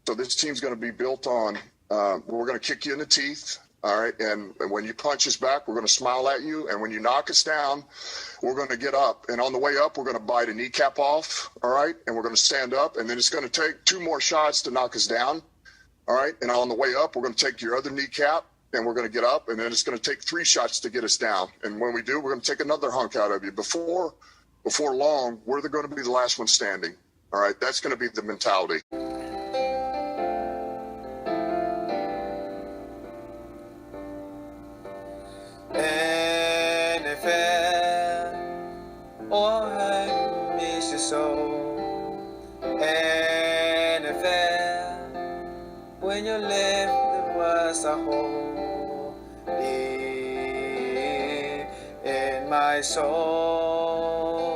So this team's going to be built on, we're going to kick you in the teeth. All right. And when you punch us back, we're going to smile at you. And when you knock us down, we're going to get up. And on the way up, we're going to bite a kneecap off. All right. And we're going to stand up. And then it's going to take 2 more shots to knock us down. All right. And on the way up, we're going to take your other kneecap and we're going to get up. And then it's going to take 3 shots to get us down. And when we do, we're going to take another hunk out of you. Before long, we're going to be the last one standing. All right. That's going to be the mentality. NFL, oh, I miss you so. NFL, when you left, there was a hole deep in my soul.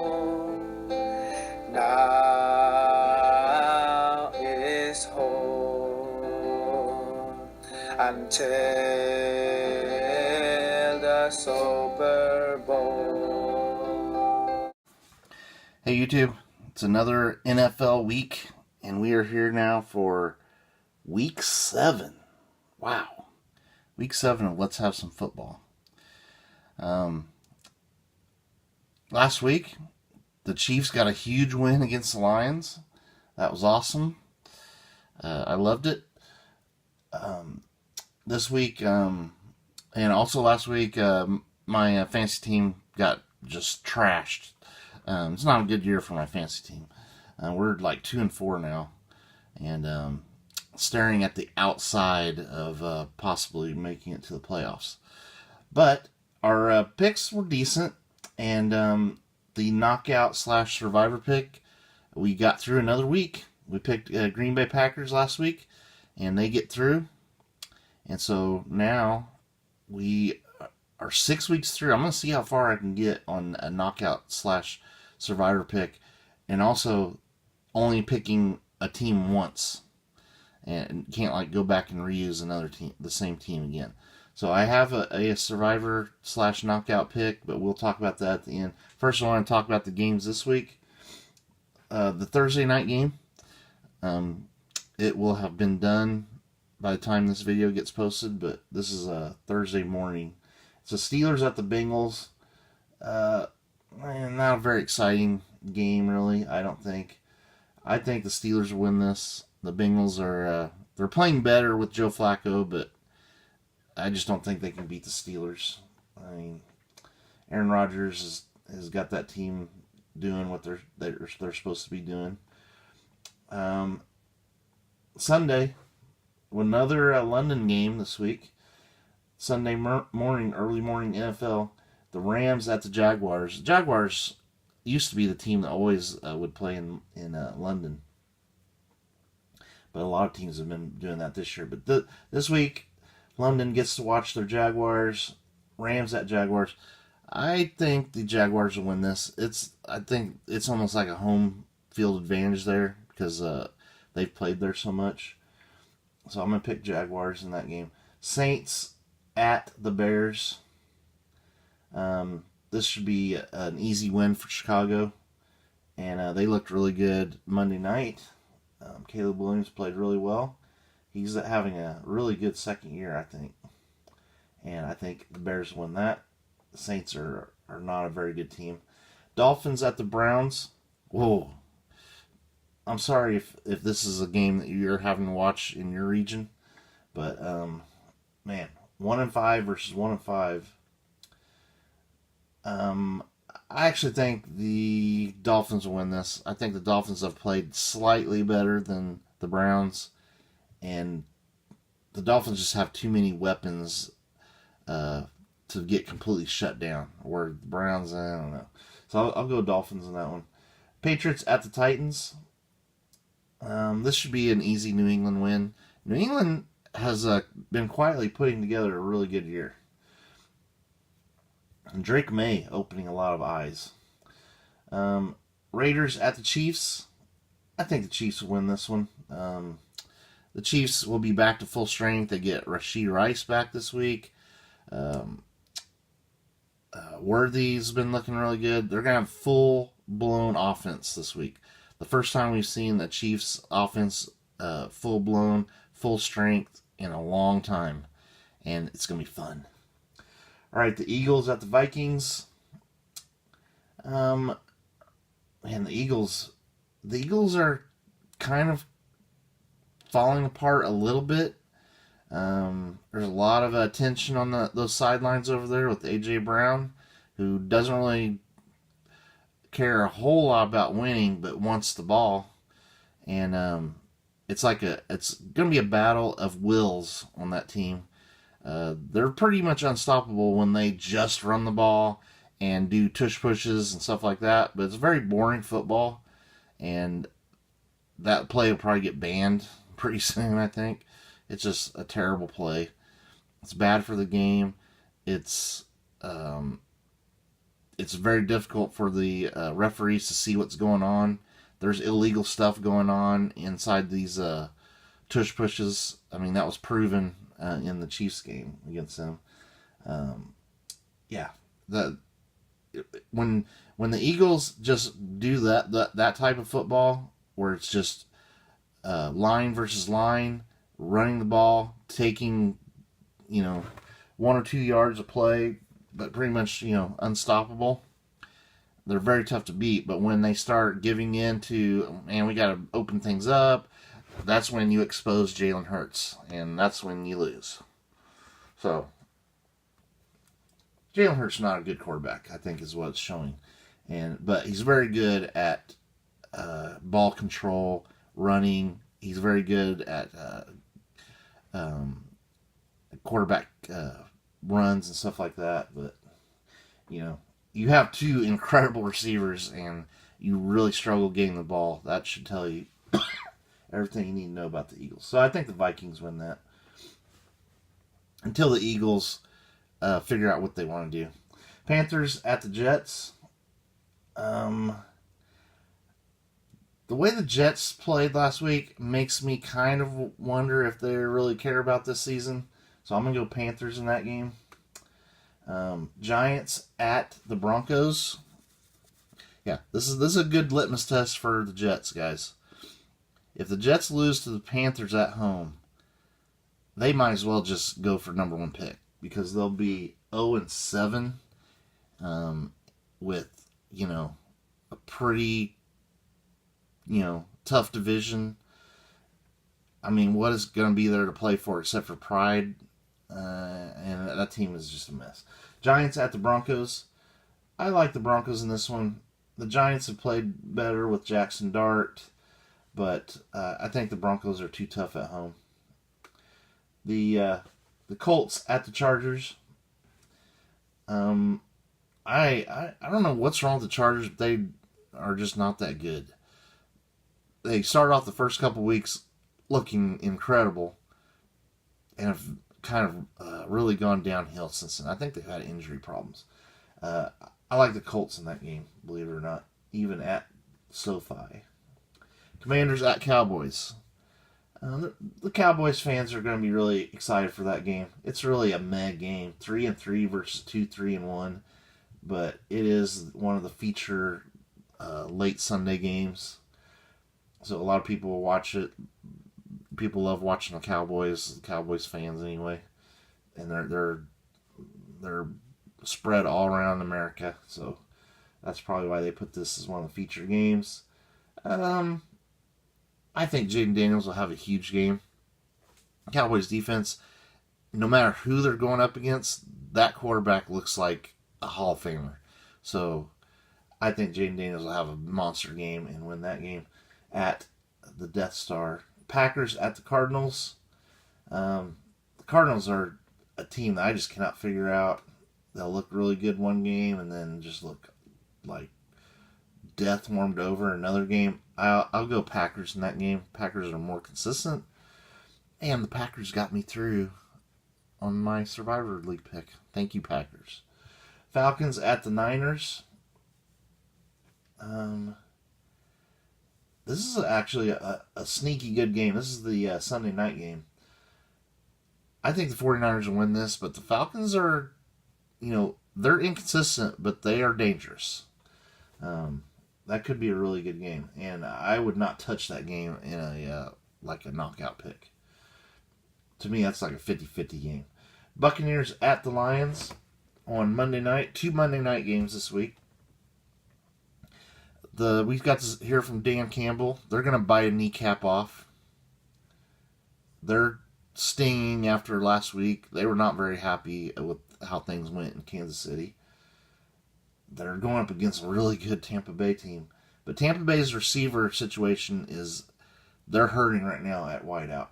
Now it is home until the Super Bowl. Hey YouTube, it's another NFL week, and we are here now for week 7. Wow. Week 7 of Let's Have Some Football. Last week, the Chiefs got a huge win against the Lions. That was awesome. I loved it. This week, and also last week, my fantasy team got just trashed. It's not a good year for my fantasy team. We're like 2-4 now, and staring at the outside of possibly making it to the playoffs. But our picks were decent, and the knockout / survivor pick, we got through another week. We picked Green Bay Packers last week, and they get through. And so now we are 6 weeks through. I'm going to see how far I can get on a knockout / survivor pick, and also only picking a team once, and can't like go back and reuse another team, the same team again. So I have a survivor / knockout pick, but we'll talk about that at the end. First, I want to talk about the games this week. The Thursday night game, it will have been done by the time this video gets posted, but this is a Thursday morning. It's the Steelers at the Bengals. Not a very exciting game, really, I don't think. I think the Steelers will win this. The Bengals are they're playing better with Joe Flacco, but I just don't think they can beat the Steelers. I mean, Aaron Rodgers has got that team doing what they're supposed to be doing. Sunday, another London game this week. Sunday morning, early morning NFL. The Rams at the Jaguars. The Jaguars used to be the team that always would play in London, but a lot of teams have been doing that this year. But this week, London gets to watch their Jaguars. Rams at Jaguars. I think the Jaguars will win this. I think it's almost like a home field advantage there because they've played there so much. So I'm going to pick Jaguars in that game. Saints at the Bears. This should be an easy win for Chicago. And they looked really good Monday night. Caleb Williams played really well. He's having a really good second year, I think. And I think the Bears win that. The Saints are not a very good team. Dolphins at the Browns. Whoa. I'm sorry if this is a game that you're having to watch in your region. But, man, 1-5 versus 1-5. I actually think the Dolphins will win this. I think the Dolphins have played slightly better than the Browns, and the Dolphins just have too many weapons to get completely shut down. Where the Browns, I don't know. So I'll go Dolphins in that one. Patriots at the Titans. This should be an easy New England win. New England has been quietly putting together a really good year. And Drake May opening a lot of eyes. Raiders at the Chiefs. I think the Chiefs will win this one. The Chiefs will be back to full strength. They get Rashee Rice back this week. Worthy's been looking really good. They're going to have full-blown offense this week. The first time we've seen the Chiefs' offense full blown, full strength in a long time, and it's gonna be fun. All right, the Eagles at the Vikings. And the Eagles are kind of falling apart a little bit. There's a lot of attention on those sidelines over there with A.J. Brown, who doesn't really care a whole lot about winning, but wants the ball. And it's going to be a battle of wills on that team. They're pretty much unstoppable when they just run the ball and do tush pushes and stuff like that, but it's very boring football, and that play will probably get banned pretty soon, I think. It's just a terrible play. It's bad for the game. It's very difficult for the referees to see what's going on. There's illegal stuff going on inside these tush pushes. I mean, that was proven in the Chiefs game against them. When the Eagles just do that type of football, where it's just line versus line, running the ball, taking 1 or 2 yards of play, but pretty much unstoppable. They're very tough to beat. But when they start giving in to, man, we got to open things up, that's when you expose Jalen Hurts, and that's when you lose. So Jalen Hurts is not a good quarterback, I think, is what it's showing. But he's very good at ball control, running. He's very good at quarterback runs and stuff like that. But you have two incredible receivers, and you really struggle getting the ball. That should tell you everything you need to know about the Eagles. So I think the Vikings win that. Until the Eagles figure out what they want to do. Panthers at the Jets. The way the Jets played last week makes me kind of wonder if they really care about this season. So I'm going to go Panthers in that game. Giants at the Broncos. Yeah, this is a good litmus test for the Jets, guys. If the Jets lose to the Panthers at home, they might as well just go for number 1 pick, because they'll be 0-7 with a pretty tough division. I mean, what is going to be there to play for except for pride? And that team is just a mess. Giants at the Broncos. I like the Broncos in this one. The Giants have played better with Jackson Dart, but I think the Broncos are too tough at home. The Colts at the Chargers. I don't know what's wrong with the Chargers. They are just not that good. They started off the first couple weeks looking incredible, and have kind of really gone downhill since then. I think they've had injury problems. I like the Colts in that game, believe it or not, even at SoFi. Commanders at Cowboys. The Cowboys fans are going to be really excited for that game. It's really a meh game, 3-3 versus 2-3-1, but it is one of the feature late Sunday games. So a lot of people will watch it. People love watching the Cowboys fans anyway, and they're spread all around America. So that's probably why they put this as one of the feature games. I think Jaden Daniels will have a huge game. Cowboys defense, no matter who they're going up against, that quarterback looks like a Hall of Famer. So I think Jaden Daniels will have a monster game and win that game at the Death Star. Packers at the Cardinals. The Cardinals are a team that I just cannot figure out. They'll look really good one game and then just look like death warmed over another game. I'll go Packers in that game. Packers are more consistent, and the Packers got me through on my Survivor League pick. Thank you, Packers. Falcons at the Niners. This is actually a sneaky good game. This is the Sunday night game. I think the 49ers will win this, but the Falcons are, they're inconsistent, but they are dangerous. That could be a really good game, and I would not touch that game in a like a knockout pick. To me, that's like a 50-50 game. Buccaneers at the Lions on Monday night. 2 Monday night games this week. We've got to hear from Dan Campbell. They're going to bite a kneecap off. They're stinging after last week. They were not very happy with how things went in Kansas City. They're going up against a really good Tampa Bay team. But Tampa Bay's receiver situation is, they're hurting right now at wideout.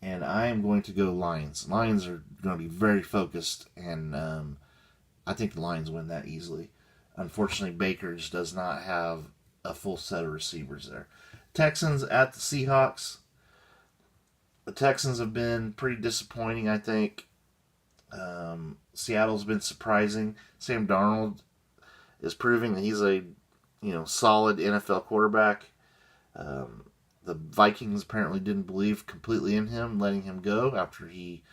And I am going to go Lions. Lions are going to be very focused, and I think the Lions win that easily. Unfortunately, Baker just does not have a full set of receivers there. Texans at the Seahawks. The Texans have been pretty disappointing, I think. Seattle's been surprising. Sam Darnold is proving that he's a solid NFL quarterback. The Vikings apparently didn't believe completely in him, letting him go after he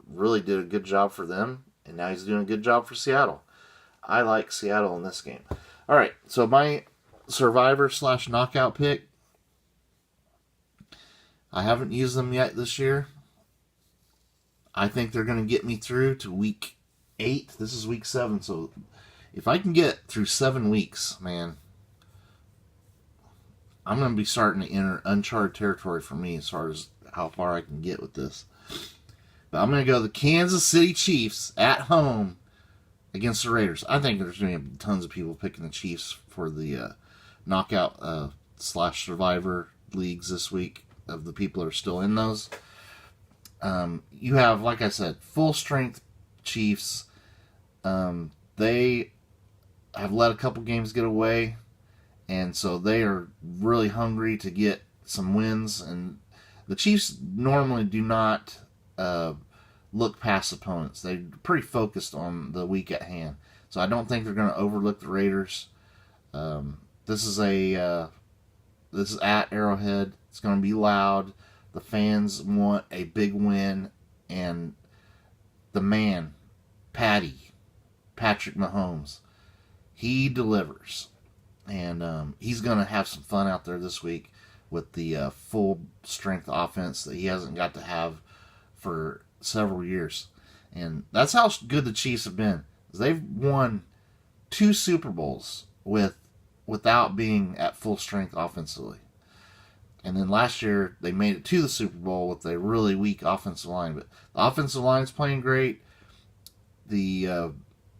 really did a good job for them, and now he's doing a good job for Seattle. I like Seattle in this game. All right, so my survivor/knockout pick, I haven't used them yet this year. I think they're going to get me through to week 8. This is week 7, so if I can get through 7 weeks, man, I'm going to be starting to enter uncharted territory for me as far as how far I can get with this. But I'm going to go the Kansas City Chiefs at home against the Raiders. I think there's going to be tons of people picking the Chiefs for the knockout / survivor leagues this week, of the people that are still in those. You have, like I said, full strength Chiefs. They have let a couple games get away, and so they are really hungry to get some wins. And the Chiefs normally do not look past opponents. They're pretty focused on the week at hand. So I don't think they're going to overlook the Raiders. This is at Arrowhead. It's going to be loud. The fans want a big win, and the man, Patrick Mahomes, he delivers. And he's going to have some fun out there this week with the full-strength offense that he hasn't got to have for several years. And that's how good the Chiefs have been. They've won 2 Super Bowls without being at full strength offensively. And then last year, they made it to the Super Bowl with a really weak offensive line. But the offensive line's playing great. The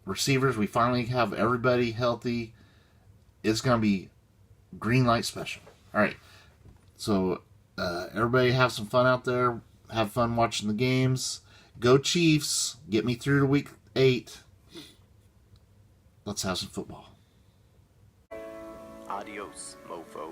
receivers, we finally have everybody healthy. It's going to be green light special. All right. So everybody have some fun out there. Have fun watching the games. Go Chiefs. Get me through to week 8. Let's have some football. Adios, mofo.